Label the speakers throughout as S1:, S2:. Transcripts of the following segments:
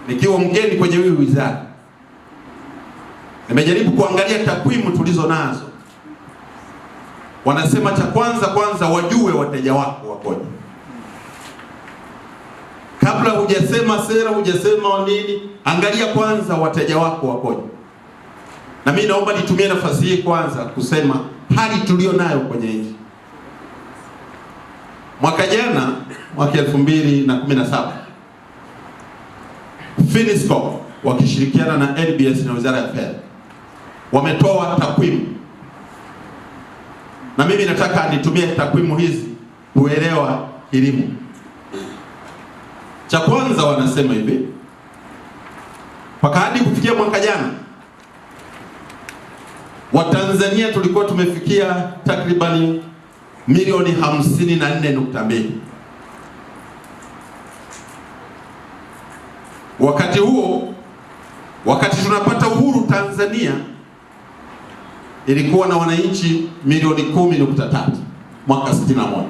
S1: nikiwa mgeni kwenye hii wizara, nimejaribu kuangalia takwimu tulizo nazo. Wanasema cha kwanza wajue wateja wako wakoje. Kabla hujasema sera, hujasema nini, angalia kwanza wateja wako wakoje. Na mimi naomba nitumie nafasi hii kwanza kusema hali tulio nayo kwenye nchi. Mwaka jana, mwaka 2017, Finisco wakishirikiana na NBS na Wizara ya Fedha wametoa takwimu, na mimi nataka nitumie takwimu hizi kuelewa elimu. Cha kwanza wanasema hivi, mpaka hadi kufikia mwaka jana Watanzania tulikuwa tumefikia takribani milioni 54.2. Wakati huo, wakati tunapata uhuru, Tanzania ilikuwa na wananchi milioni 10.3 mwaka 61.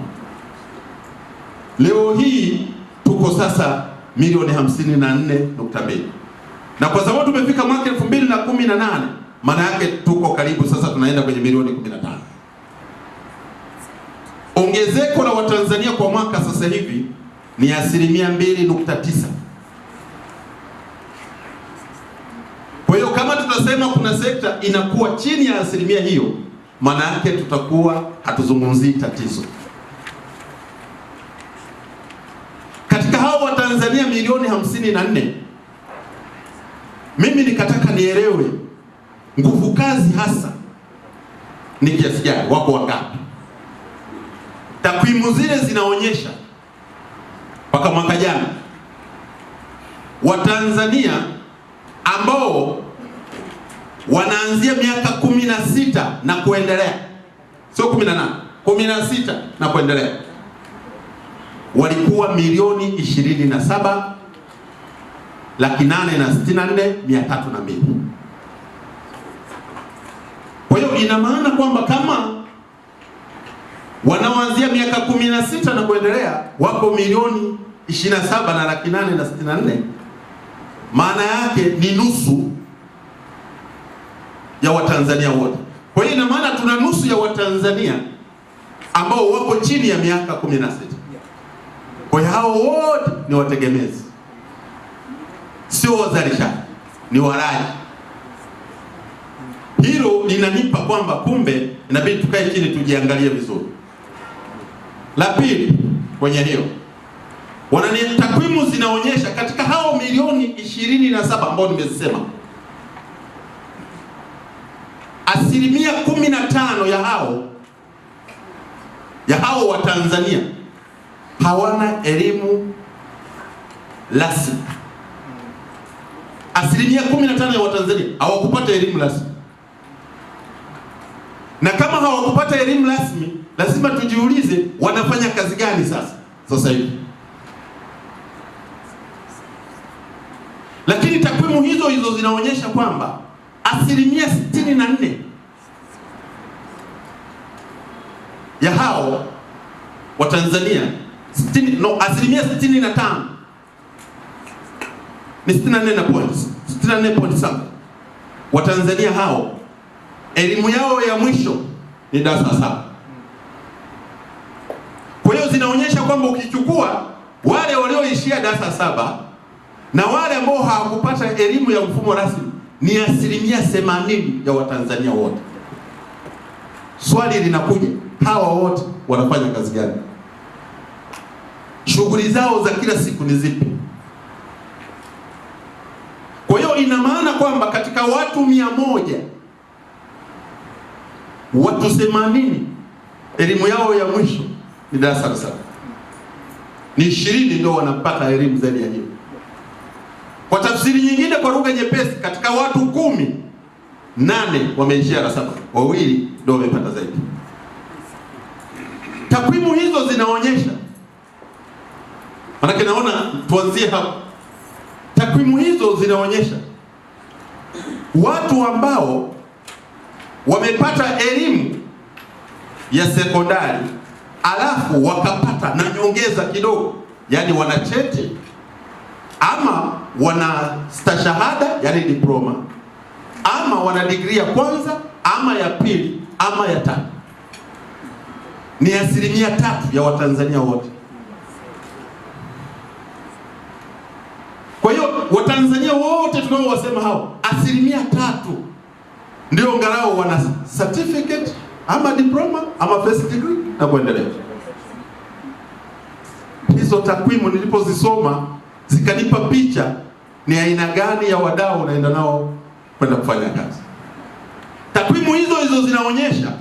S1: Leo hii tuko sasa milioni 54.2. Na kwa sababu tumefika mwaka 2018, maana yake tuko karibu sasa tunaenda kwenye milioni 15. Ongezeko la Watanzania kwa mwaka sasa hivi ni 2.9. Kwa hiyo kama tutasema kuna sekta inakuwa chini ya asilimia hiyo, maana yake tutakuwa hatuzungumzii tatizo. Katika hao Watanzania milioni 54, mimi nikataka nielewe nguvu kazi hasa ni kiasi gani, wako wangapi? Takwimu zile zinaonyesha mpaka mwaka jana Watanzania ambao wanaanzia miaka 16 na kuendelea, sio 18, 16 na kuendelea, walikuwa milioni 27,864,302. Kwa hiyo ina maana kwamba kama wanaoanzia miaka 16 na kuendelea wako milioni 27,864,000, maana yake ni nusu ya Watanzania wote. Kwa hiyo ina maana tuna nusu ya Watanzania ambao wako chini ya miaka 16. Kwa hiyo hao wote ni wategemezi, sio wazalishaji, ni walaji. Hilo linanipa kwamba kumbe inabidi tukae chini tujiangalie vizuri. La pili, kwenye hiyo takwimu zinaonyesha katika hao milioni 27 ambao nimesema, 15% ya hao Watanzania hawana elimu rasmi. 15% ya Watanzania hawakupata elimu rasmi. Na kama hawakupata elimu rasmi, lazima tujiulize wanafanya kazi gani sasa hivi. Lakini takwimu hizo zinaonyesha kwamba 64% ya hao Watanzania 65 ni 64.7 Watanzania hao elimu yao ya mwisho ni darasa 7. Kwa hiyo zinaonyesha kwamba ukichukua wale walioishia darasa 7 na wale ambao hawakupata elimu ya mfumo rasmi ni 80% ya Watanzania wote. Swali linakuja, hawa wote wanafanya kazi gani? Shughuli zao za kila siku ni zipi? Kwa hiyo ina maana kwamba katika watu 100, watu 80 elimu yao ya mwisho ni darasa la 7. Ni 20 ndio wanapata elimu zaidi ya hiyo. Kwa tafsiri nyingine, kwa lugha nyepesi, katika watu 10, 8 wameishia darasa 7, 2 ndio wamepata zaidi. Takwimu hizo zinaonyesha, maana naona tuanzie hapo. Takwimu hizo zinaonyesha watu ambao wamepata elimu ya sekondari alafu wakapata na nyongeza kidogo, yani wana cheti ama wana stashahada yani diploma, ama wana degree ya kwanza ama ya pili ama ya tatu. Ni 3% ya Watanzania wote. Kwa hiyo Watanzania wote tunaowasema hao 3% ndio angalau wana certificate ama diploma ama first degree na kuendelea. Hizo takwimu nilipozisoma zikanipa picha ni aina gani ya wadau unaenda nao kwenda kufanya kazi. Takwimu hizo zinaonyesha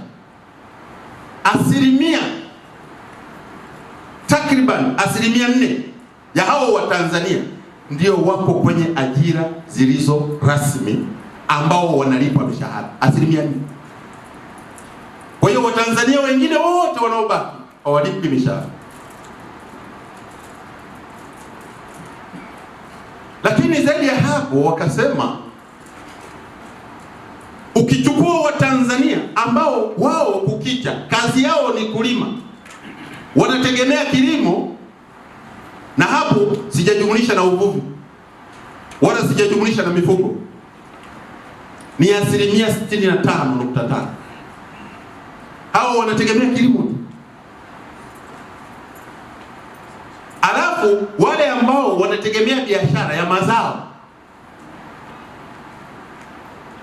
S1: takriban 4% ya hao wa Tanzania ndio wako kwenye ajira zilizo rasmi ambao wanalipwa mishahara 4%. Kwa hiyo Watanzania wengine wote wanaobaki hawalipi mishahara. Lakini zaidi ya hapo wakasema ukichukua Watanzania ambao wao kukicha kazi yao ni kulima, wanategemea kilimo, na hapo sijajumulisha na uvuvi wala sijajumulisha na mifugo, ni 65.5%. Hao wanategemea kilimo. Alafu wale ambao wanategemea biashara ya mazao,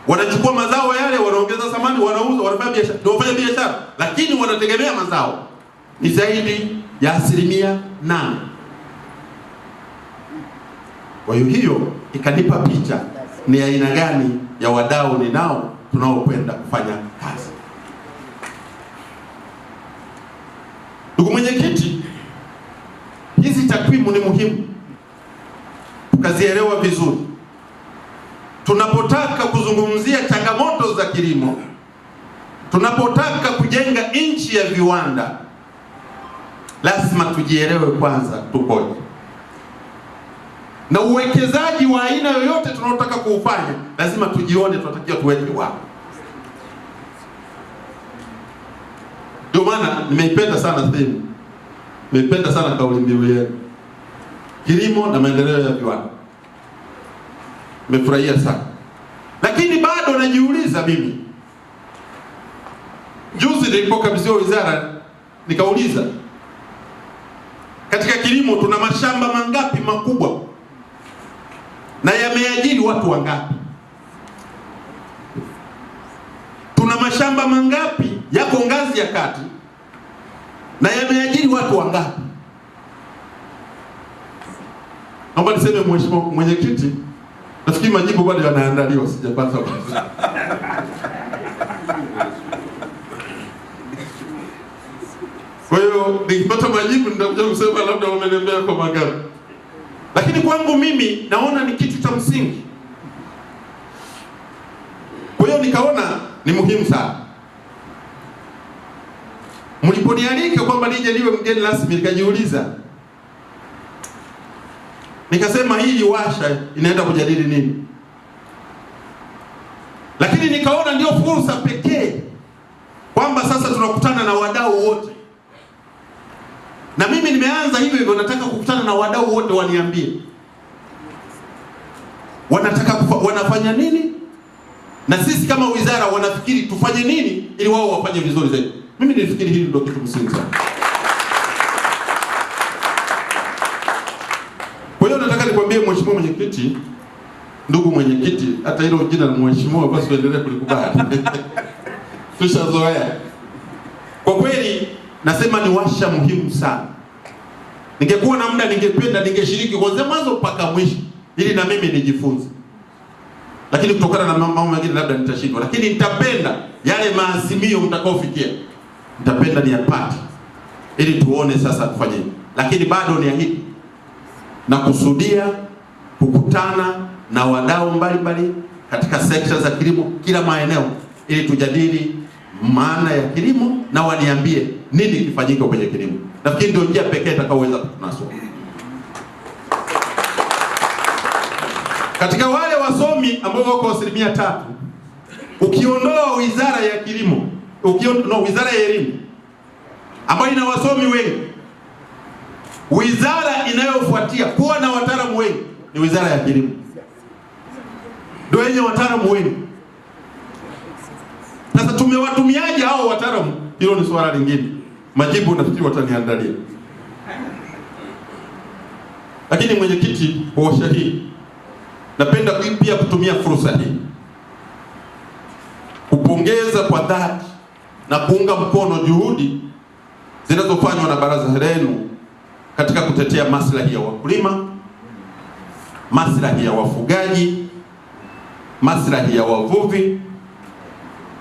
S1: wanachukua mazao yale, wanaongeza thamani, wanauza, wanafanya biashara, ndio wafanya biashara, lakini wanategemea mazao, ni zaidi ya 8%. Kwa hiyo ikanipa picha ni aina gani ya wadau ninao tunaokwenda kufanya kazi. Ndugu mwenyekiti, hizi takwimu ni muhimu tukazielewa vizuri. Tunapotaka kuzungumzia changamoto za kilimo, tunapotaka kujenga nchi ya viwanda, lazima tujielewe kwanza tukoje. Na uwekezaji wa aina yoyote tunaotaka kuufanya, lazima tujione tunatakiwa tuweke wapi. Ndio maana nimeipenda sana theme. Nimeipenda sana kauli mbiu yenu, kilimo na maendeleo ya viwanda. Nimefurahia sana. Lakini bado najiuliza mimi. Juzi nilipokabidhiwa wizara, nikauliza, katika kilimo tuna mashamba mangapi makubwa na yameajiri watu wangapi? Tuna mashamba mangapi yako ngazi ya kati na yameajiri watu wangapi? Naomba niseme mheshimiwa mwenyekiti, nafikiri majibu bado yanaandaliwa, sijapata bado. Kwa hiyo nikipata majibu nitakuja kusema labda wameniambia kwa mangapi. Lakini kwangu mimi naona ni kitu cha msingi. Kwa hiyo nikaona ni muhimu sana. Mliponialika kwamba nije niwe mgeni rasmi, nikajiuliza, nikasema hii washa inaenda kujadili nini? Lakini nikaona ndio fursa pekee kwamba sasa tunakutana na wadau wote. Na mimi nimeanza hivyo, nataka kukutana na wadau wote, waniambie wanafanya nini, na sisi kama wizara wanafikiri tufanye nini ili wao wafanye vizuri zaidi. Mimi nilifikiri hili ndio kitu msingi sana. Kwa hiyo nataka nikwambie mheshimiwa mwenyekiti, ndugu mwenyekiti, hata hilo jina la mheshimiwa basi uendelee kulikubali. Tushazoea. Kwa kweli nasema ni washa muhimu sana. Ningekuwa na muda ningependa ningeshiriki kuanzia mwanzo mpaka mwisho ili na mimi nijifunze. Lakini kutokana na mambo mengine labda nitashindwa, lakini nitapenda yale maazimio mtakaofikia, nitapenda niyapate ili tuone sasa tufanye. Lakini bado niahidi na kusudia kukutana na wadau mbalimbali katika sekta za kilimo kila maeneo ili tujadili maana ya kilimo na waniambie nini kifanyike kwenye kilimo. Nafikiri ndio njia pekee itakayoweza kutunasua. Katika wale wasomi ambao wako 3%, ukiondoa wizara ya kilimo, wizara ya elimu ambayo ina wasomi wengi, wizara inayofuatia kuwa na wataalamu wengi ni Wizara ya Kilimo, ndio yenye wataalamu wenu. Sasa tumewatumiaje hao wataalamu? Hilo ni swala lingine, majibu nafikiri wataniandalia. Lakini mwenyekiti, kwa ushahidi, napenda pia kutumia fursa hii kupongeza kwa dhati na kuunga mkono juhudi zinazofanywa na baraza lenu katika kutetea maslahi ya wakulima, maslahi ya wafugaji, maslahi ya wavuvi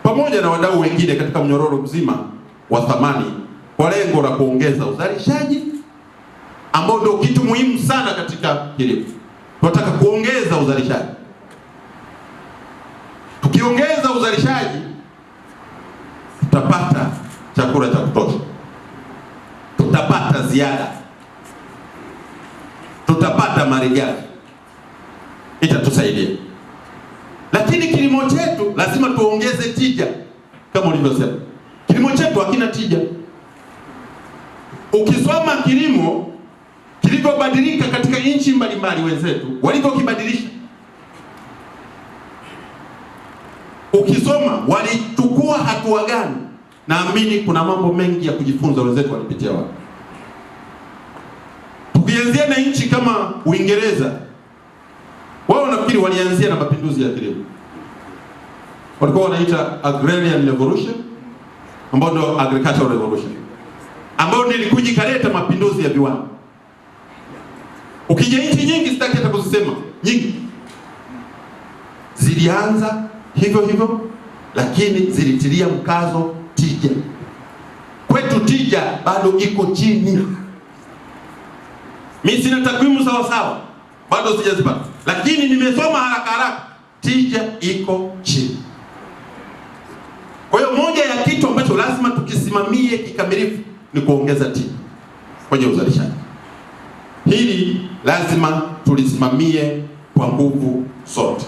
S1: pamoja na wadau wengine katika mnyororo mzima wa thamani kwa lengo la kuongeza uzalishaji ambao ndio kitu muhimu sana katika kilimo. Tunataka kuongeza uzalishaji. Tukiongeza uzalishaji tutapata chakula cha kutosha, tutapata ziada, tutapata malighafi, itatusaidia. Lakini kilimo chetu lazima tuongeze tija. Kama ulivyosema, kilimo chetu hakina tija. Ukisoma kilimo kilivyobadilika katika nchi mbalimbali wenzetu walivyokibadilisha, ukisoma walichukua hatua gani, naamini kuna mambo mengi ya kujifunza wenzetu walipitia wapi. Tukianzia na nchi kama Uingereza, wao nafikiri walianzia na mapinduzi ya kilimo. Walikuwa wanaita Agrarian Revolution, ambao ndio Agricultural Revolution, ambao ndio ilikuja ikaleta mapinduzi ya viwanda. Ukija nchi nyingi, sitaki hata kuzisema, nyingi zilianza hivyo hivyo, lakini zilitilia mkazo tija. Kwetu tija bado iko chini. Mimi sina takwimu sawa sawa, bado sijazipata, lakini nimesoma haraka haraka, tija iko chini. Kwa hiyo moja ya kitu ambacho lazima tukisimamie kikamilifu ni kuongeza tija kwenye uzalishaji. Hili lazima tulisimamie kwa nguvu zote.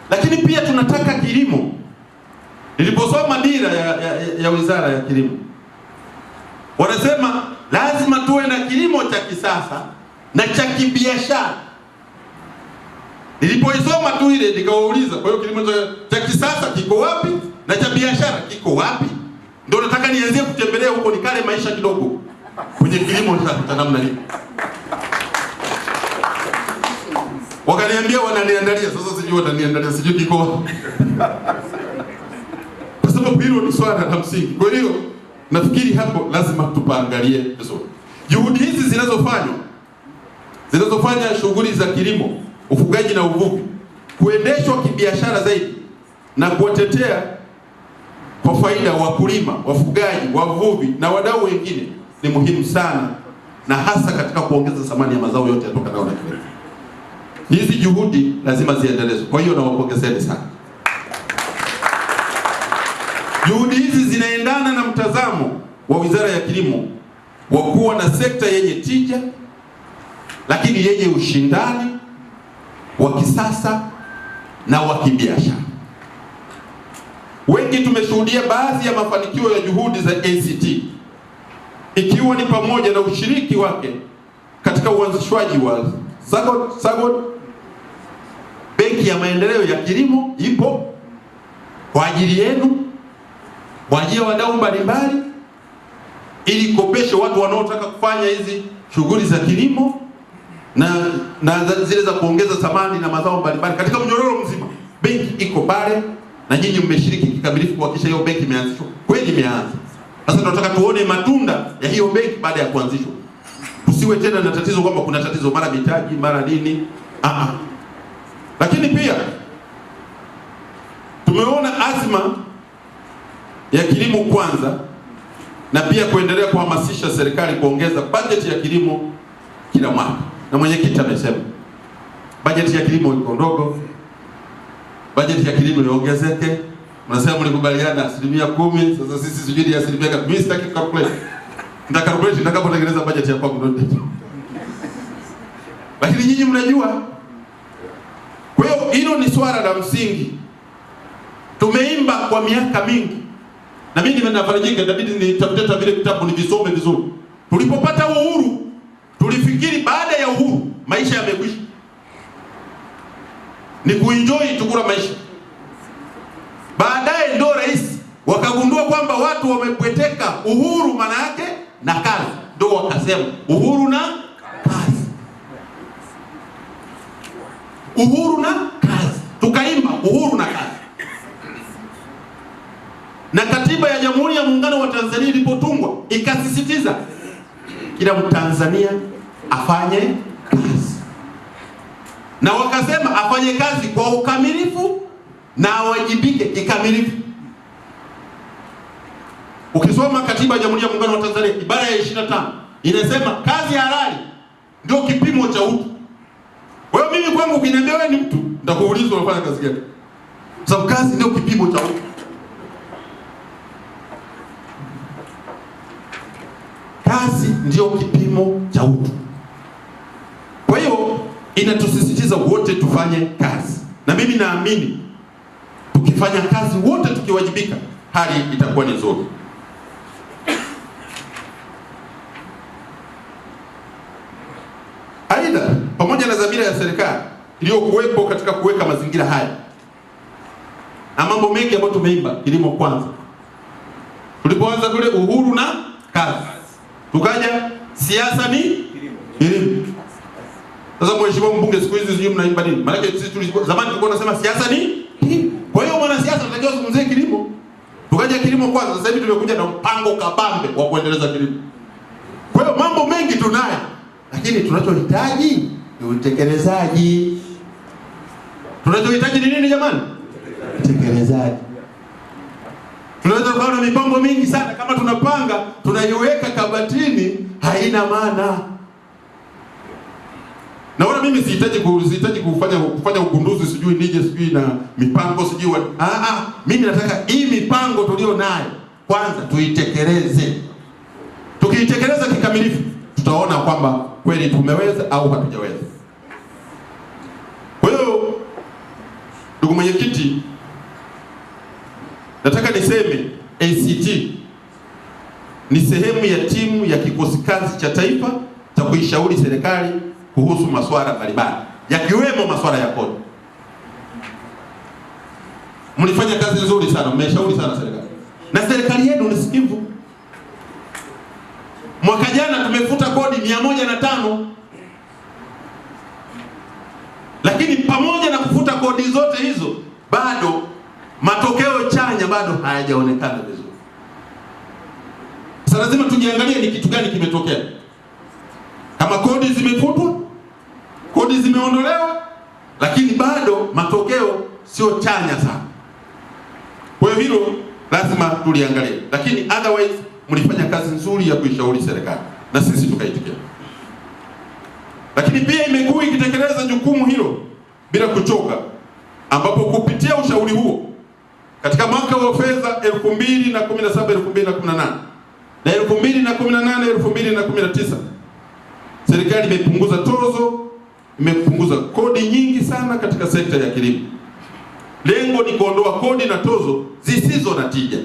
S1: Lakini pia tunataka kilimo. Niliposoma dira ya Wizara ya Kilimo, wanasema lazima tuwe na kilimo cha kisasa na cha kibiashara. Nilipoisoma tu ile nikawauliza, kwa hiyo kilimo cha kisasa kiko wapi na cha biashara kiko wapi? Ndio nataka nianzie kutembelea huko nikale maisha kidogo kwenye kilimo cha namna hii. Wakaniambia wananiandalia, sasa sijui wataniandalia, sijui kiko wapi. Kwa sababu hilo ni swala la msingi. Kwa hiyo nafikiri hapo lazima tupaangalie vizuri. Juhudi hizi zinazofanya shughuli za kilimo, ufugaji na uvuvi kuendeshwa kibiashara zaidi na kuwatetea kwa faida wakulima, wafugaji, wavuvi na wadau wengine ni muhimu sana, na hasa katika kuongeza thamani ya mazao yote yatokanayo na kilimo. Hizi juhudi lazima ziendelezwe. Kwa hiyo nawapongezeni sana. Juhudi hizi zinaendana na mtazamo wa Wizara ya Kilimo wa kuwa na sekta yenye tija lakini yenye ushindani wa kisasa na wa kibiashara. Wengi tumeshuhudia baadhi ya mafanikio ya juhudi za ACT, ikiwa ni pamoja na ushiriki wake katika uanzishwaji wa SAGOD. Benki ya Maendeleo ya Kilimo ipo kwa ajili yenu, kwa ajili ya wadau mbalimbali, ili kopeshe watu wanaotaka kufanya hizi shughuli za kilimo na zile za kuongeza thamani na mazao mbalimbali katika mnyororo mzima. Benki iko pale na nyinyi mmeshiriki kikamilifu kuhakikisha hiyo benki imeanzishwa. Kweli imeanza. Sasa tunataka tuone matunda ya hiyo benki baada ya kuanzishwa. Tusiwe tena na tatizo kwamba kuna tatizo mara mitaji, mara nini. Lakini pia tumeona azma ya kilimo kwanza, na pia kuendelea kuhamasisha serikali kuongeza bajeti ya kilimo kila mwaka. Na mwenyekiti amesema bajeti ya kilimo iko ndogo, bajeti ya kilimo iongezeke. Mnasema mlikubaliana 10%, sasa sisi sijui ya 10%. Mimi sitaki calculate. Nitakalculate nitakapotengeneza bajeti ya kwangu ndio. Lakini nyinyi mnajua. Kwa hiyo hilo ni swala la msingi. Tumeimba kwa miaka mingi. Na mimi nimefarijika, inabidi nitafute vile vitabu nivisome vizuri. Tulipopata uhuru tulifikiri baada ya uhuru maisha yamekwisha, ni kuenjoy tukura maisha. Baadaye ndio rais wakagundua kwamba watu wamepweteka uhuru maana yake na kazi, ndio wakasema uhuru na kazi, uhuru na kazi, tukaimba uhuru na kazi. Na katiba ya Jamhuri ya Muungano wa Tanzania ilipotungwa ikasisitiza kila Mtanzania afanye kazi, na wakasema afanye kazi kwa ukamilifu na awajibike kikamilifu. Ukisoma katiba ya Jamhuri ya Muungano wa Tanzania ibara ya 25 inasema kazi halali ndio kipimo cha utu. Kwa hiyo mimi kwangu ukiniambia wewe ni mtu, nitakuuliza unafanya kazi gani? Sababu kazi ndio kipimo cha utu. Kazi ndio kipimo cha utu. Kwa hiyo inatusisitiza wote tufanye kazi, na mimi naamini tukifanya kazi wote tukiwajibika, hali itakuwa ni nzuri. Aidha, pamoja na dhamira ya serikali iliyokuwepo katika kuweka mazingira haya na mambo mengi ambayo tumeimba, kilimo kwanza, tulipoanza kule uhuru na kazi, tukaja siasa ni elimu. Sasa mheshimiwa mbunge, siku hizi sijui mnaimba nini? Maana sisi zamani tulikuwa tunasema siasa ni kilimo. Kwa hiyo mwana siasa tunatakiwa kuzungumzia kilimo. Tukaja kilimo kwanza, sasa hivi tumekuja na mpango kabambe wa kuendeleza kilimo. Kwa hiyo mambo mengi tunayo, lakini tunachohitaji ni utekelezaji. Tunachohitaji ni nini jamani? Utekelezaji. Tunaweza kuwa na mipango mingi sana, kama tunapanga tunaiweka kabatini haina maana. Naona mimi sihitaji kufanya ugunduzi sijui nije sijui na mipango sijui mimi nataka hii mipango tulio nayo kwanza tuitekeleze. Tukiitekeleza kikamilifu tutaona kwamba kweli tumeweza au hatujaweza. Kwa hiyo ndugu mwenyekiti, nataka niseme ACT ni sehemu ya timu ya kikosi kazi cha taifa cha kuishauri serikali kuhusu masuala mbalimbali yakiwemo masuala ya kodi. Mlifanya kazi nzuri sana, mmeshauri sana serikali. Na serikali yenu ni sikivu. Mwaka jana tumefuta kodi 105. Lakini pamoja na kufuta kodi zote hizo, bado matokeo chanya bado hayajaonekana vizuri. Sasa lazima tujiangalie ni kitu gani kimetokea. Kama kodi zimefutwa, kodi zimeondolewa, lakini bado matokeo sio chanya sana. Kwa hiyo hilo lazima tuliangalie. Lakini otherwise mlifanya kazi nzuri ya kuishauri serikali na sisi tukaitikia. Lakini pia imekuwa ikitekeleza jukumu hilo bila kuchoka, ambapo kupitia ushauri huo katika mwaka wa fedha 2017-2018 na 2018-2019 serikali imepunguza tozo, imepunguza kodi nyingi sana katika sekta ya kilimo. Lengo ni kuondoa kodi na tozo zisizo na tija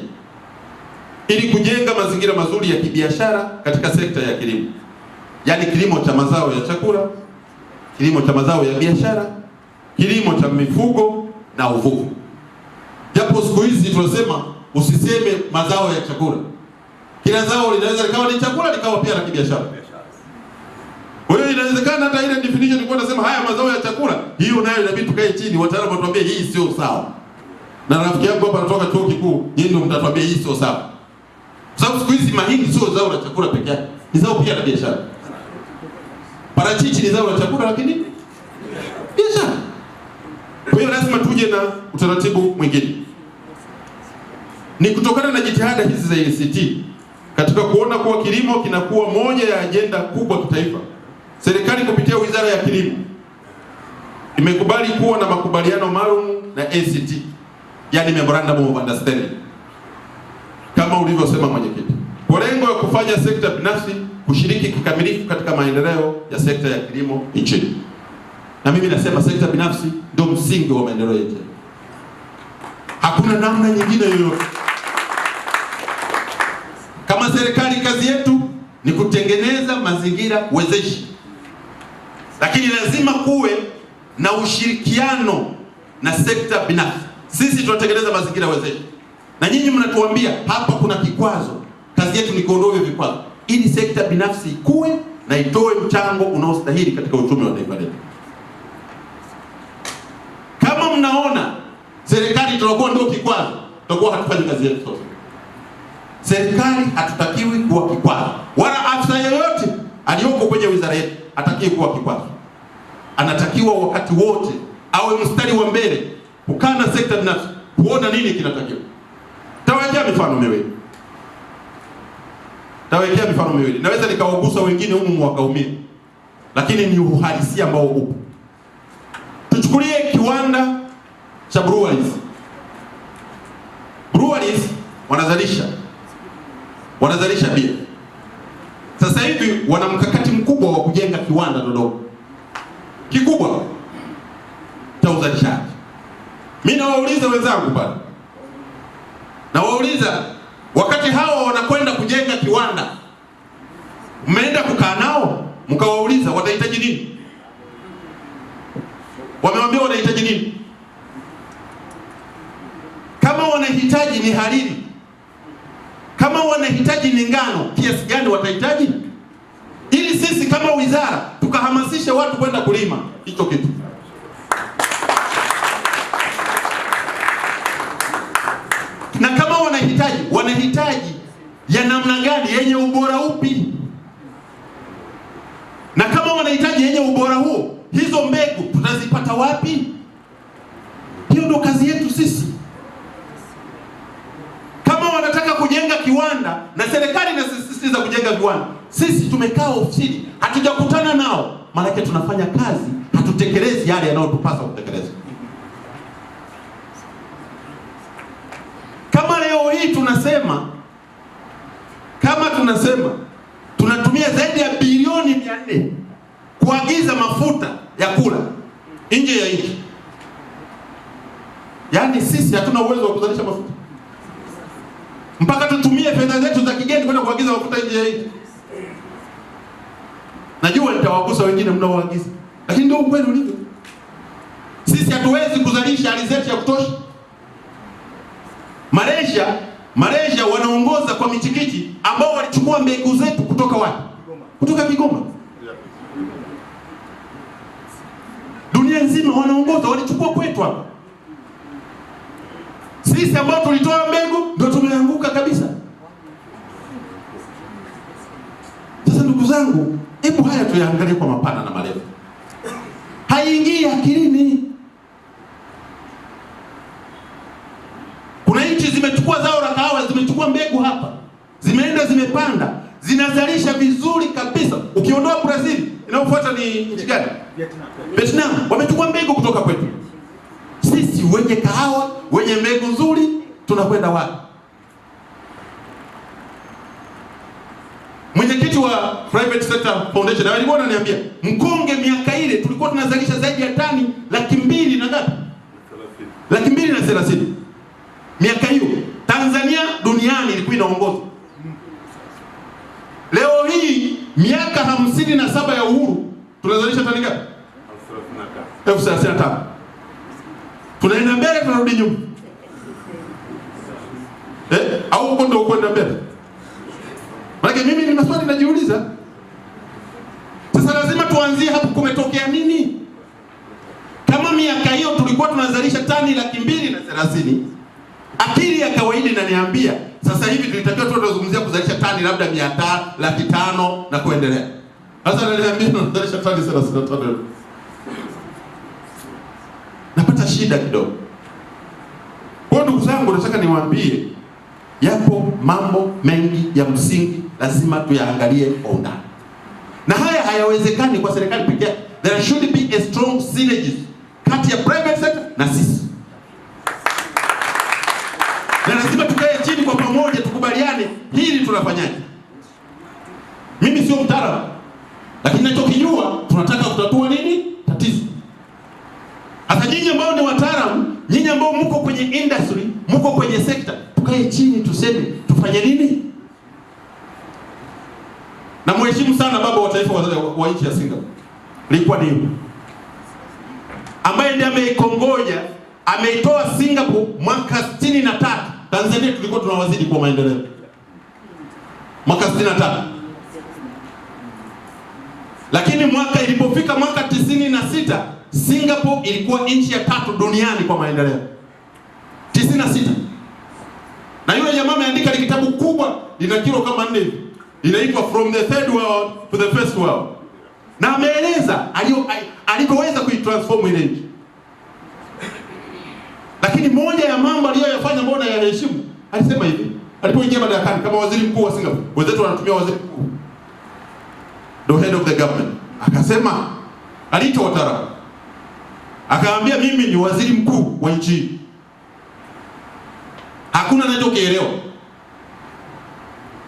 S1: ili kujenga mazingira mazuri ya kibiashara katika sekta ya kilimo. Yaani kilimo cha mazao ya chakula, kilimo cha mazao ya biashara, kilimo cha mifugo na uvuvi. Japo siku hizi tunasema usiseme mazao ya chakula. Kila zao linaweza likawa ni chakula likawa pia la kibiashara. Kwa hiyo inawezekana hata ile definition ilikuwa inasema haya mazao ya chakula, hiyo nayo inabidi tukae chini, wataalamu watuambie hii sio sawa. Na rafiki yangu hapa anatoka chuo kikuu, yeye ndio mtatuambia hii sio sawa. Kwa sababu siku hizi mahindi sio zao la chakula pekee yake, ni zao pia la biashara. Parachichi ni zao la chakula lakini biashara. Kwa hiyo lazima tuje na utaratibu mwingine. Ni kutokana na jitihada hizi za ACT katika kuona kuwa kilimo kinakuwa moja ya ajenda kubwa kitaifa, serikali kupitia Wizara ya Kilimo imekubali kuwa na makubaliano maalum na ACT, yani Memorandum of Understanding, kama ulivyosema mwenyekiti, kwa lengo la kufanya sekta binafsi kushiriki kikamilifu katika maendeleo ya sekta ya kilimo nchini. Na mimi nasema sekta binafsi ndio msingi wa maendeleo yetu. Hakuna namna nyingine yoyote. Kama serikali kazi yetu ni kutengeneza mazingira wezeshi, lakini lazima kuwe na ushirikiano na sekta binafsi. Sisi tunatengeneza mazingira wezeshi, na nyinyi mnatuambia hapa kuna kikwazo. Kazi yetu ni kuondoa hivyo vikwazo ili sekta binafsi ikue na itoe mchango unaostahili katika uchumi wa taifa letu. Kama mnaona serikali tunakuwa ndio kikwazo, tutakuwa hatufanyi kazi yetu sasa. Serikali hatutakiwi kuwa kikwazo, wala afisa yoyote aliyoko kwenye wizara yetu hatakiwi kuwa kikwazo. Anatakiwa wakati wote awe mstari wa mbele kukaa na sekta binafsi kuona nini kinatakiwa. Tawekea mifano miwili. Naweza nikawagusa wengine humu mwakaumia, lakini ni uhalisia ambao upo. Tuchukulie kiwanda cha Breweries. Breweries wanazalisha bia. Sasa hivi wana mkakati mkubwa wa kujenga kiwanda Dodoma kikubwa cha uzalishaji. Mimi nawauliza wenzangu pale, nawauliza, wakati hao wanakwenda kujenga kiwanda, mmeenda kukaa nao mkawauliza watahitaji nini? Wamewambia wanahitaji nini? Kama wanahitaji ni hariri, kama wanahitaji ni ngano, kiasi gani watahitaji, ili sisi kama wizara tukahamasisha watu kwenda kulima hicho kitu. Na kama wanahitaji ya namna gani, yenye ubora upi? Na kama wanahitaji yenye ubora huo, hizo mbegu tutazipata wapi? Hiyo ndio kazi yetu sisi. Kama wanataka kujenga kiwanda na serikali inasisitiza kujenga viwanda, sisi tumekaa ofisini hatujakutana nao, maana yake tunafanya kazi, hatutekelezi yale yanayotupasa kutekeleza. Kama leo hii tunasema tunatumia zaidi ya bilioni 400 kuagiza mafuta ya kula nje ya nchi, yaani sisi hatuna uwezo wa kuzalisha mafuta mpaka tutumie fedha zetu za kigeni kwenda kuagiza mafuta nje ya nchi. Najua nitawagusa wengine mnaoagiza, lakini ndio ukweli ulivyo. Sisi hatuwezi kuzalisha alizeti ya kutosha. Malaysia wanaongoza kwa michikichi ambao walichukua mbegu zetu kutoka wapi? Kutoka Kigoma. Dunia nzima wanaongoza, walichukua kwetu hapa. Sisi ambao tulitoa mbegu ndio tumeanguka kabisa. Sasa ndugu zangu, hebu haya tuyaangalie kwa mapana na marefu. Haingii akilini. Kuna nchi zimechukua zao la kahawa, zimechukua mbegu hapa, zimeenda zimepanda, zinazalisha vizuri kabisa. Ukiondoa Brazil, inayofuata ni nchi gani? Vietnam. Wamechukua mbegu kutoka kwetu. Sisi wenye kahawa, wenye mbegu nzuri, tunakwenda wapi? Mwenyekiti wa Private Sector Foundation alikuwa ananiambia, Mkonge miaka ile tulikuwa tunazalisha zaidi ya tani 200 na ngapi? 230. Miaka hiyo Tanzania duniani ilikuwa inaongoza. Leo hii miaka 57 ya uhuru tunazalisha tani ngapi? 35. Tunaenda mbele, tunarudi nyuma. Au huko ndio kwenda mbele? Maana mimi ni maswali najiuliza. Sasa lazima tuanzie hapo, kumetokea nini? Kama miaka hiyo tulikuwa tunazalisha tani 230, akili ya kawaida inaniambia sasa hivi tulitakiwa tu tunazungumzia kuzalisha tani labda 500 na kuendelea. Sasa ananiambia tunazalisha tani 35. Napata shida kidogo. Kwa ndugu zangu, nataka niwaambie yapo mambo mengi ya msingi lazima tuyaangalie kwa undani. Na haya hayawezekani kwa serikali pekee yake. There should be a strong synergy kati ya private sector na sisi. Na lazima tukae chini kwa pamoja tukubaliane hili tunafanyaje. Mimi sio mtaalamu, lakini ninachokijua tunataka kutatua nini? Tatizo. Hata nyinyi ambao ni wataalamu, nyinyi ambao mko kwenye industry, mko kwenye sekta, tukae chini tuseme tufanye nini? kumheshimu sana baba wa taifa wa nchi ya Singapore Lee Kuan Yew, ambaye ndiye ameikongoja, ameitoa Singapore mwaka 63. Tanzania tulikuwa tunawazidi kwa maendeleo mwaka 63. Lakini ilipofika mwaka 96, Singapore ilikuwa nchi ya 3 duniani kwa maendeleo. 96. Na yule jamaa ameandika kitabu kubwa lina kilo kama 4 hivi. Inaitwa From the Third World to the First World. Na ameeleza alipoweza kuitransform ile nchi. Lakini moja ya mambo aliyoyafanya mbona ya heshima, alisema hivi, alipoingia madarakani kama waziri mkuu wa Singapore. Wenzetu wanatumia waziri mkuu, the head of the government. Akasema, aliita wataalamu, akaambia mimi ni waziri mkuu wa nchi. Hakuna anachokielewa.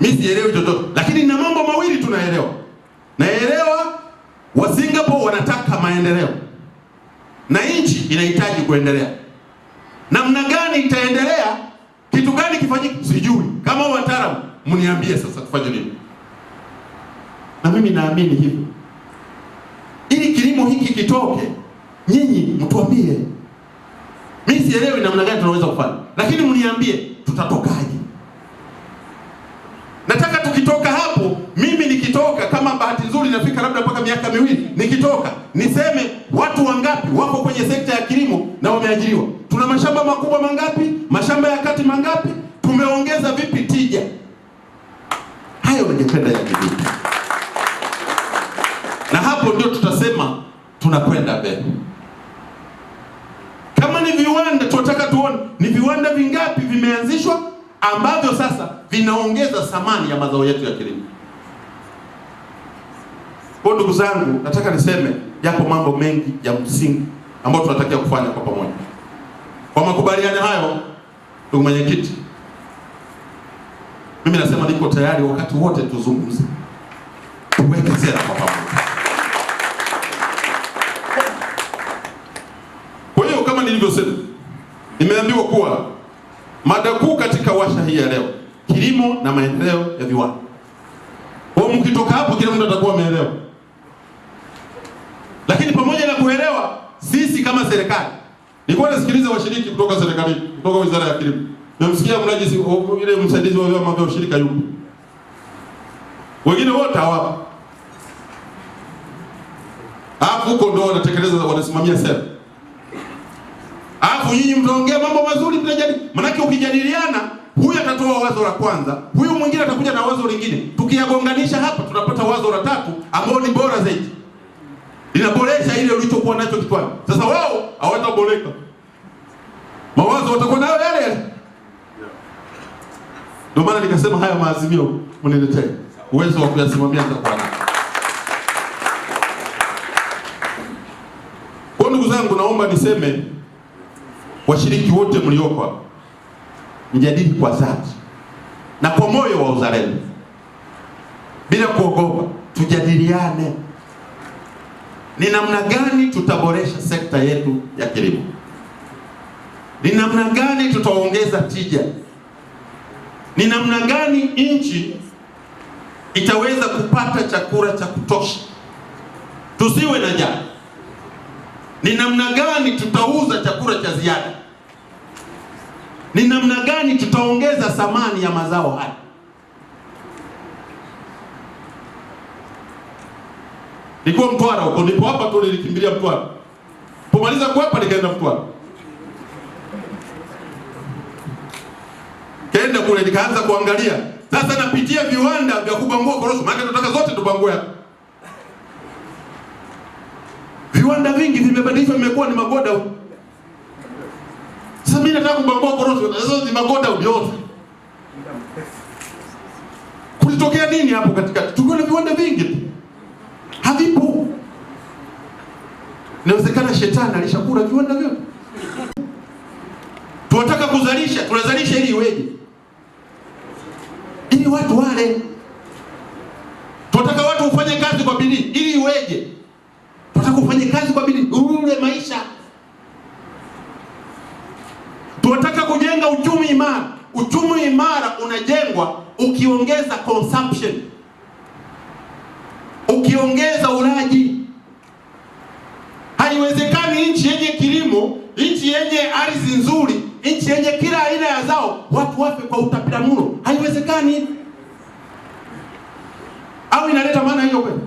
S1: Mimi sielewi chochote, lakini na mambo mawili tunaelewa. Naelewa wa Singapore wanataka maendeleo. Na nchi inahitaji kuendelea. Namna gani itaendelea? Kitu gani kifanyike? Sijui. Kama wataalamu mniambie sasa tufanye nini. Na mimi naamini hivyo. Ili kilimo hiki kitoke, nyinyi mtuambie. Mimi sielewi namna gani tunaweza kufanya, lakini mniambie tutatokaje. Nataka tukitoka hapo, mimi nikitoka, kama bahati nzuri nafika labda mpaka miaka 2, nikitoka niseme watu wangapi wako kwenye sekta ya kilimo na wameajiriwa. Tuna mashamba makubwa mangapi, mashamba ya kati mangapi, tumeongeza vipi tija. Hayo ningependa yakivipi. Na hapo ndio tutasema tunakwenda mbele. Kama ni viwanda, tunataka tuone ni viwanda vingapi vimeanzishwa ambavyo sasa vinaongeza thamani ya mazao yetu ya kilimo. Kwa ndugu zangu, nataka niseme yapo mambo mengi ya msingi ambayo tunatakiwa kufanya kwa pamoja. Kwa makubaliano hayo, ndugu mwenyekiti, mimi nasema niko tayari wakati wote tuzungumze. Tuweke sera kwa pamoja. Kwa hiyo kama nilivyosema, nimeambiwa kuwa mada kuu katika washa hii ya leo, kilimo na maendeleo ya viwanda. Kwa mkitoka hapo kila mtu atakuwa ameelewa. Lakini pamoja na kuelewa, sisi kama serikali, nilikuwa nasikiliza washiriki kutoka serikali, kutoka Wizara ya Kilimo. Namsikia mrajisi ile msaidizi wa vyama vya ushirika yupo. Wengine wote hawapo. Hapo huko ndio wanatekeleza, wanasimamia sera. Alafu nyinyi mtaongea mambo mazuri, mtajadili. Maana ukijadiliana, huyu atatoa wazo la kwanza, huyu mwingine atakuja na wazo lingine. Tukiyagonganisha hapa tunapata wazo la tatu ambao ni bora zaidi. Linaboresha ile ulichokuwa nacho kichwani. Sasa wao hawataboreka. Mawazo watakuwa nayo yale yale. Ndio maana nikasema haya maazimio mniletee. Uwezo wa kuyasimamia nitakuwa nao. Kwa ndugu zangu, naomba niseme washiriki wote mlioko hapa, mjadili kwa dhati na kwa moyo wa uzalendo, bila kuogopa. Tujadiliane ni namna gani tutaboresha sekta yetu ya kilimo, ni namna gani tutaongeza tija, ni namna gani nchi itaweza kupata chakula cha kutosha, tusiwe na njaa, ni namna gani tutauza chakula cha ziada, ni namna gani tutaongeza thamani ya mazao haya. Nilikuwa Mtwara huko, ndipo hapa tu nilikimbilia Mtwara. Pomaliza kwa hapa nikaenda Mtwara. Kaenda kule nikaanza kuangalia. Sasa napitia viwanda vya kubangua korosho, maana tunataka zote tubangue hapa. Viwanda vingi vimebadilishwa, vimekuwa ni magoda. Sasa mimi nataka kubangua korosho, hizo ni magoda yote. Kulitokea nini hapo katikati? Tulikuwa na viwanda vingi tu. Havipo. Inawezekana shetani alishakula viwanda vyote. Tunataka kuzalisha, tunazalisha ili iweje? Ili watu wale. Tunataka watu ufanye kazi kwa bidii ili iweje? Tunataka ufanye kazi kwa bidii ule maisha. Tunataka kujenga uchumi imara. Uchumi imara unajengwa ukiongeza consumption. ukiongeza ulaji. Haiwezekani nchi yenye kilimo, nchi yenye ardhi nzuri, nchi yenye kila aina ya zao, watu wafe kwa utapiamlo. Haiwezekani. Au inaleta maana hiyo kweli?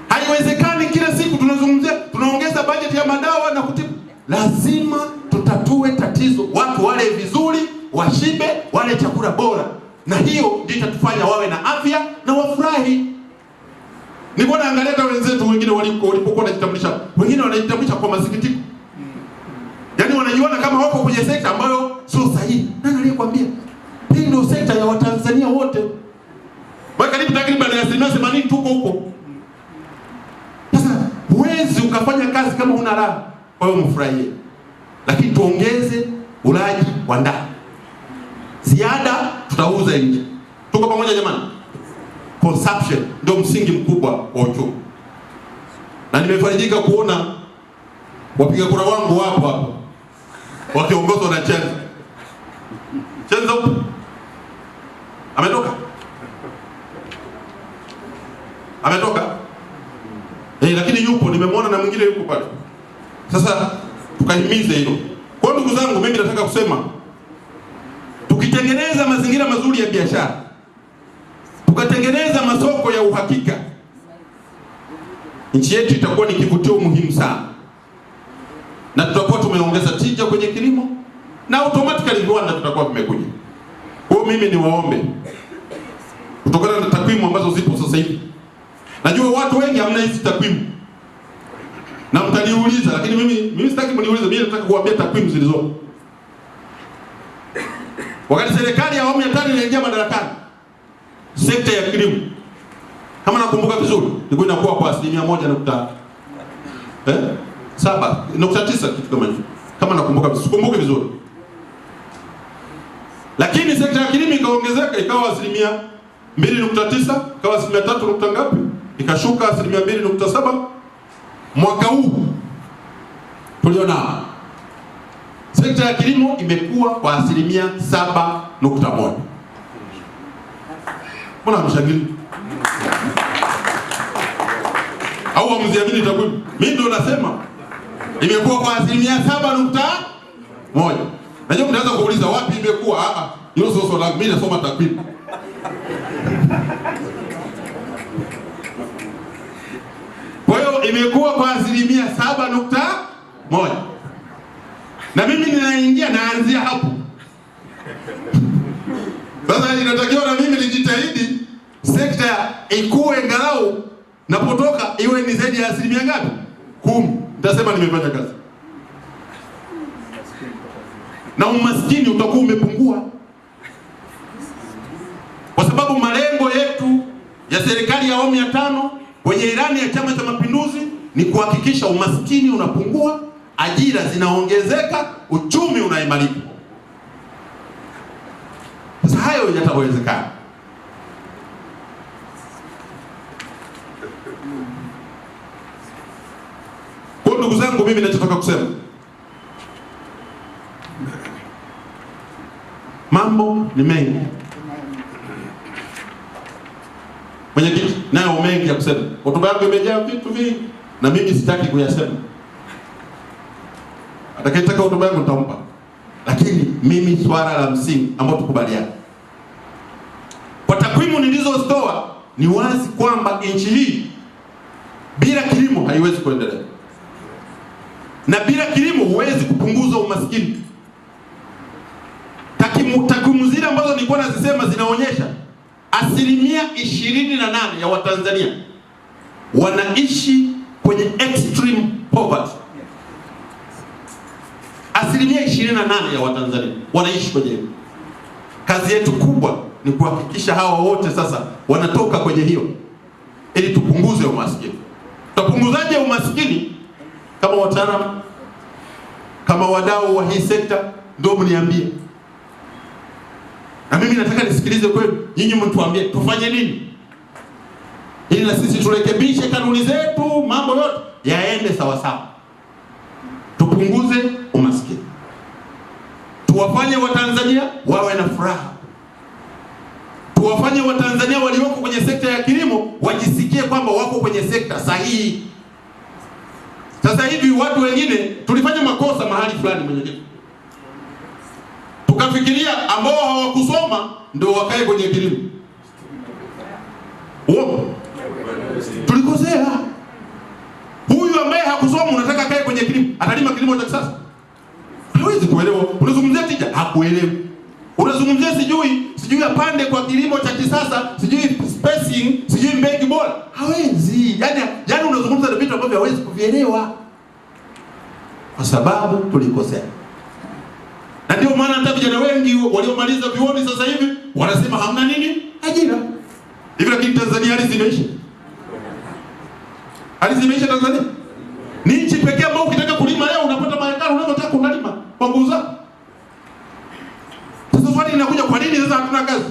S1: Haiwezekani kila siku tunazungumzia tunaongeza bajeti ya madawa na kutibu. Lazima tutatue tatizo, watu wale vizuri, washibe, wale chakula bora, na hiyo ndio itatufanya wawe na afya na wafurahi. Niko naangalia wenzetu wengine walipokuwa wanajitambulisha, wengine wanajitambulisha kwa masikitiko. Yaani wanajiona kama wako kwenye sekta ambayo sio sahihi. Nani aliyekwambia? Hii ndio sekta ya Watanzania wote. Karibu takriban 80% tuko huko. Sasa huwezi ukafanya kazi kama huna raha. Kwa hiyo mfurahie. Lakini tuongeze ulaji wa ndani. Ziada tutauza nje. Tuko pamoja jamani? Consumption ndio msingi mkubwa wa uchumi. Na nimefarijika kuona wapiga kura wangu wapo hapa wakiongozwa na Chenza. Chenza ametoka? Ametoka? Lakini yupo, nimemwona na mwingine yupo pale. Sasa tukahimize hilo. Kwa ndugu zangu, mimi nataka kusema tukitengeneza mazingira mazuri ya biashara, tukatengeneza masoko ya uhakika, nchi yetu itakuwa ni kivutio muhimu sana, na tutakuwa tumeongeza tija kwenye kilimo, na automatically viwanda tutakuwa vimekuja. Kwa mimi niwaombe, kutokana na takwimu ambazo zipo sasa hivi, najua watu wengi hamna hizi takwimu na mtaniuliza, lakini mimi sitaki mniulize, mimi nataka kuambia takwimu zilizopo. Wakati serikali ya awamu ya 5 inaingia madarakani, sekta ya kilimo, kama nakumbuka vizuri, ilikuwa inakuwa kwa 1.9 kitu kama hicho, kama nakumbuka vizuri, sikumbuki vizuri. Lakini sekta ya kilimo ikaongezeka, ikawa 2.9, ikawa 3 ngapi, ikashuka 2.7. Mwaka huu tuliona sekta ya kilimo imekuwa kwa 7.1. Mbona mshangili? Au hamziamini takwimu? Mimi ndio nasema imekuwa kwa 7.1. Najua mnaanza kuuliza wapi imekuwa. Hilo sio la mimi, nasoma takwimu. Kwa hiyo imekuwa kwa 7.1. Na mimi ninaingia naanzia hapo. Sasa inatakiwa na mimi nijitahidi sekta ikue angalau napotoka iwe ni zaidi ya 10% ngapi? 10. Nitasema nimefanya kazi. Na umaskini utakuwa umepungua. Kwa sababu malengo yetu ya serikali ya awamu ya 5 kwenye ilani ya Chama cha Mapinduzi ni kuhakikisha umaskini unapungua, ajira zinaongezeka, uchumi unaimarika. Sasa hayo yatawezekana. Kwa ndugu zangu, mimi ninachotaka kusema, mambo ni mengi. Mwenyekiti nayo mengi ya kusema. Hotuba yangu imejaa vitu vingi na mimi sitaki kuyasema. Atakayetaka hotuba yangu nitampa. Lakini mimi swala la msingi ambao tukubaliana, kwa takwimu nilizozitoa, ni wazi kwamba nchi hii bila kilimo haiwezi kuendelea. Na bila kilimo huwezi kupunguza umaskini. Takwimu zile ambazo nilikuwa nazisema zinaonyesha 28% ya Watanzania wanaishi kwenye extreme poverty. 28% ya Watanzania wanaishi kwenye hiyo. Kazi yetu kubwa ni kuhakikisha hawa wote sasa wanatoka kwenye hiyo, ili tupunguze umaskini. Tutapunguzaje umaskini? Kama wataalamu, kama wadau wa hii sekta, ndio mniambie. Na mimi nataka nisikilize kwenu, nyinyi mtuambie tufanye nini ili na sisi turekebishe kanuni zetu, mambo yote yaende sawa sawa. Tupunguze umaskini, tuwafanye Watanzania wawe na furaha, tuwafanye Watanzania walioko kwenye sekta ya kilimo wajisikie kwamba wako kwenye sekta sahihi. Sasa hivi watu wengine tulifanya makosa mahali fulani, mwenyekiti, tukafikiria ambao hawakusoma ndio wakae kwenye kilimo. Uongo. Tulikosea. Huyu ambaye hakusoma unataka kae kwenye kilimo, atalima kilimo cha kisasa? Hawezi kuelewa. Unazungumzia tija, hakuelewi. Unazungumzia sijui apande kwa kilimo cha kisasa, sijui spacing, sijui mbegu bora. Hawezi. Yaani unazungumza vitu ambavyo hawezi kuvielewa. Kwa sababu tulikosea. Na ndio maana hata vijana wengi waliomaliza vioni sasa hivi wanasema hamna nini? Ajira. Hivi lakini Tanzania hali zimeisha. Hali zimeisha Tanzania. Ni nchi pekee ambayo ukitaka kulima leo unapata maekari unayotaka kunalima kwa nguvu zako. Sasa swali linakuja, kwa nini sasa hatuna kazi?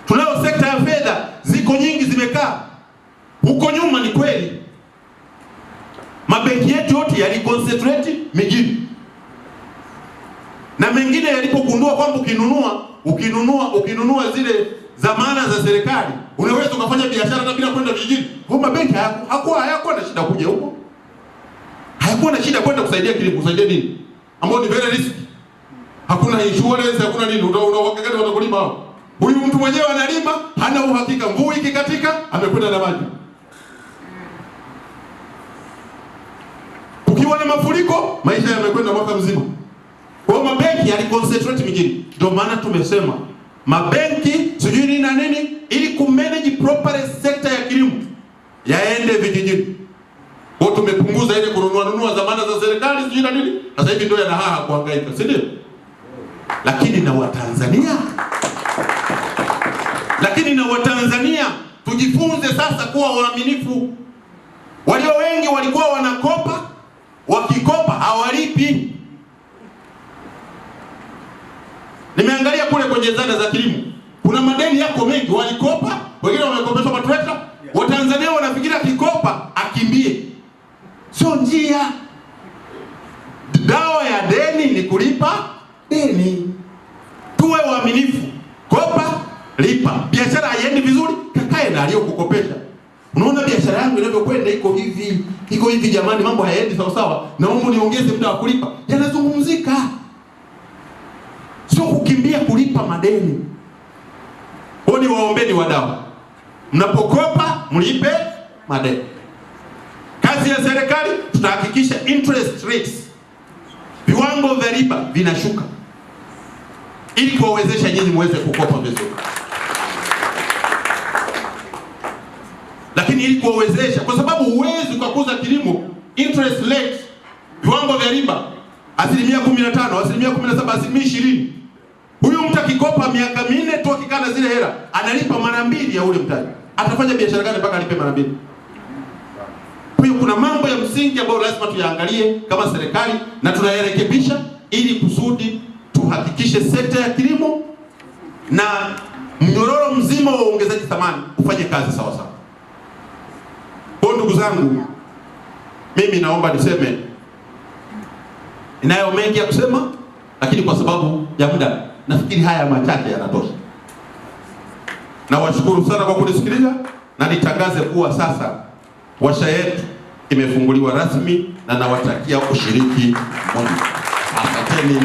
S1: Tunao sekta ya fedha ziko nyingi zimekaa. Huko nyuma ni kweli mabenki yetu yote yaliconcentrate mijini. Na mengine yalipogundua kwamba ukinunua zile zamana za serikali unaweza ukafanya biashara hata bila kwenda vijijini. Kwa mabenki hayakuwa na shida kuja huko. Hayakuwa na shida kwenda kusaidia kilimo, kusaidia nini? Ambao ni very risky. Hakuna insurance, hakuna nini, unawakagani watakulima hao. Huyu mtu mwenyewe analima, hana uhakika mvua ikikatika amekwenda na maji. Ukiwa na mafuriko maisha yamekwenda mwaka mzima. Kwa mabenki yaliconcentrate mijini. Ndio maana tumesema mabenki sijui nini na nini ili kumanage proper sector ya kilimo yaende vijijini. Kwa tumepunguza ile kununua zamana za serikali sijui na nini. Sasa hivi ndio yanahaa kuhangaika, si ndio? Lakini na Watanzania tujifunze sasa kuwa waaminifu. Walio wengi walikuwa wanakopa, wakikopa hawalipi. Nimeangalia kule kwenye zana za kilimo. Kuna madeni yako mengi, walikopa, wengine wamekopeshwa matrekta. Watanzania wanafikiria kikopa akimbie. Sio njia. Dawa ya deni ni kulipa deni. Tuwe waaminifu. Kopa, lipa. Biashara haiendi vizuri, kakae na aliyokukopesha. Unaona biashara yangu inavyokwenda iko hivi jamani, mambo hayaendi sawa sawa. Naomba niongeze muda wa kulipa. Yanazungumzika. Sio kukimbia kulipa madeni. Oni waombeni wadau. Mnapokopa mlipe madeni. Kazi ya serikali tutahakikisha interest rates, viwango vya riba vinashuka ili kuwawezesha nyinyi muweze kukopa vizuri. Lakini ili kuwawezesha, kwa sababu huwezi ukakuza kilimo interest rate, viwango vya riba 15%, 17%, 20%. Huyu mtu akikopa miaka 4 tu akikana zile hela analipa mara 2 ya ule mtaji. Atafanya biashara gani mpaka alipe mara 2? Kwa hiyo kuna mambo ya msingi ambayo lazima tuyaangalie kama serikali na tunayarekebisha ili kusudi tuhakikishe sekta ya kilimo na mnyororo mzima wa uongezaji thamani ufanye kazi sawa sawa. Kwa ndugu zangu, mimi naomba niseme, ninayo mengi ya kusema, lakini kwa sababu ya muda nafikiri haya machache yanatosha. Na washukuru sana kwa kunisikiliza, na nitangaze kuwa sasa washa yetu imefunguliwa rasmi na nawatakia ushiriki mwema. Asanteni.